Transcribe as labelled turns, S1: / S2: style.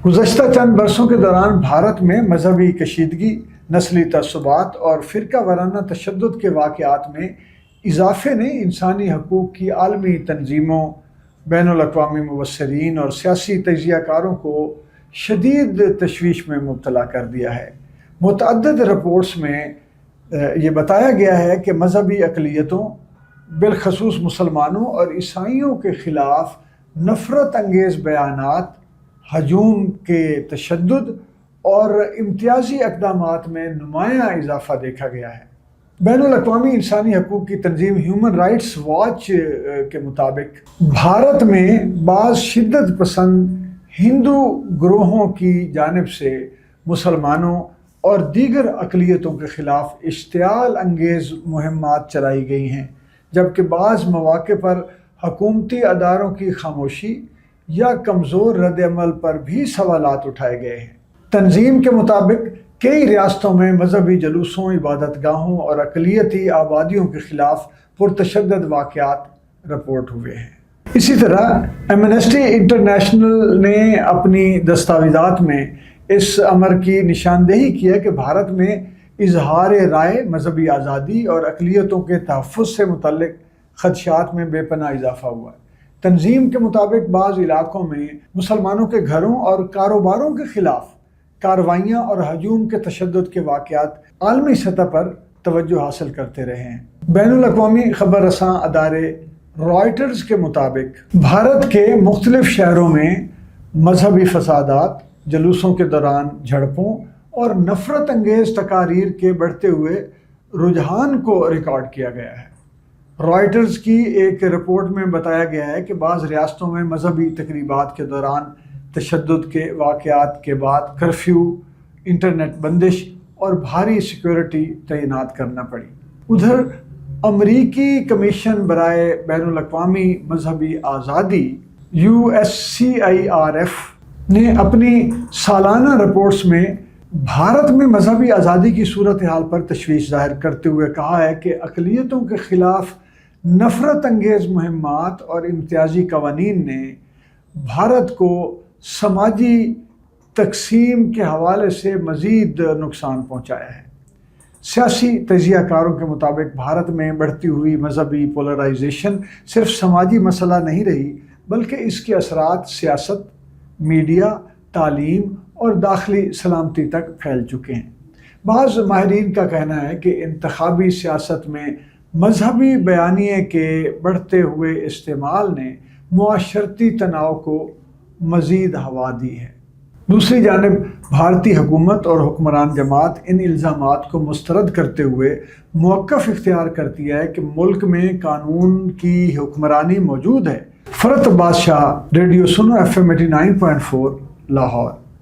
S1: گزشتہ چند برسوں کے دوران بھارت میں مذہبی کشیدگی، نسلی تعصبات اور فرقہ وارانہ تشدد کے واقعات میں اضافے نے انسانی حقوق کی عالمی تنظیموں، بین الاقوامی مبصرین اور سیاسی تجزیہ کاروں کو شدید تشویش میں مبتلا کر دیا ہے۔ متعدد رپورٹس میں یہ بتایا گیا ہے کہ مذہبی اقلیتوں، بالخصوص مسلمانوں اور عیسائیوں کے خلاف نفرت انگیز بیانات، ہجوم کے تشدد اور امتیازی اقدامات میں نمایاں اضافہ دیکھا گیا ہے۔ بین الاقوامی انسانی حقوق کی تنظیم ہیومن رائٹس واچ کے مطابق بھارت میں بعض شدت پسند ہندو گروہوں کی جانب سے مسلمانوں اور دیگر اقلیتوں کے خلاف اشتعال انگیز مہمات چلائی گئی ہیں، جبکہ بعض مواقع پر حکومتی اداروں کی خاموشی یا کمزور رد عمل پر بھی سوالات اٹھائے گئے ہیں۔ تنظیم کے مطابق کئی ریاستوں میں مذہبی جلوسوں، عبادت گاہوں اور اقلیتی آبادیوں کے خلاف پرتشدد واقعات رپورٹ ہوئے ہیں۔ اسی طرح ایمنسٹی انٹرنیشنل نے اپنی دستاویزات میں اس امر کی نشاندہی کی ہے کہ بھارت میں اظہار رائے، مذہبی آزادی اور اقلیتوں کے تحفظ سے متعلق خدشات میں بے پناہ اضافہ ہوا ہے۔ تنظیم کے مطابق بعض علاقوں میں مسلمانوں کے گھروں اور کاروباروں کے خلاف کارروائیاں اور ہجوم کے تشدد کے واقعات عالمی سطح پر توجہ حاصل کرتے رہے ہیں۔ بین الاقوامی خبر رساں ادارے رائٹرز کے مطابق بھارت کے مختلف شہروں میں مذہبی فسادات، جلوسوں کے دوران جھڑپوں اور نفرت انگیز تقاریر کے بڑھتے ہوئے رجحان کو ریکارڈ کیا گیا ہے۔ رائٹرز کی ایک رپورٹ میں بتایا گیا ہے کہ بعض ریاستوں میں مذہبی تقریبات کے دوران تشدد کے واقعات کے بعد کرفیو، انٹرنیٹ بندش اور بھاری سیکیورٹی تعینات کرنا پڑی۔ ادھر امریکی کمیشن برائے بین الاقوامی مذہبی آزادی USCIRF نے اپنی سالانہ رپورٹس میں بھارت میں مذہبی آزادی کی صورتحال پر تشویش ظاہر کرتے ہوئے کہا ہے کہ اقلیتوں کے خلاف نفرت انگیز مہمات اور امتیازی قوانین نے بھارت کو سماجی تقسیم کے حوالے سے مزید نقصان پہنچایا ہے۔ سیاسی تجزیہ کاروں کے مطابق بھارت میں بڑھتی ہوئی مذہبی پولرائزیشن صرف سماجی مسئلہ نہیں رہی، بلکہ اس کے اثرات سیاست، میڈیا، تعلیم اور داخلی سلامتی تک پھیل چکے ہیں۔ بعض ماہرین کا کہنا ہے کہ انتخابی سیاست میں مذہبی بیانیے کے بڑھتے ہوئے استعمال نے معاشرتی تناؤ کو مزید ہوا دی ہے۔ دوسری جانب بھارتی حکومت اور حکمران جماعت ان الزامات کو مسترد کرتے ہوئے موقف اختیار کرتی ہے کہ ملک میں قانون کی حکمرانی موجود ہے۔ فرت عباس شاہ، ریڈیو سنو FM 89.4 لاہور۔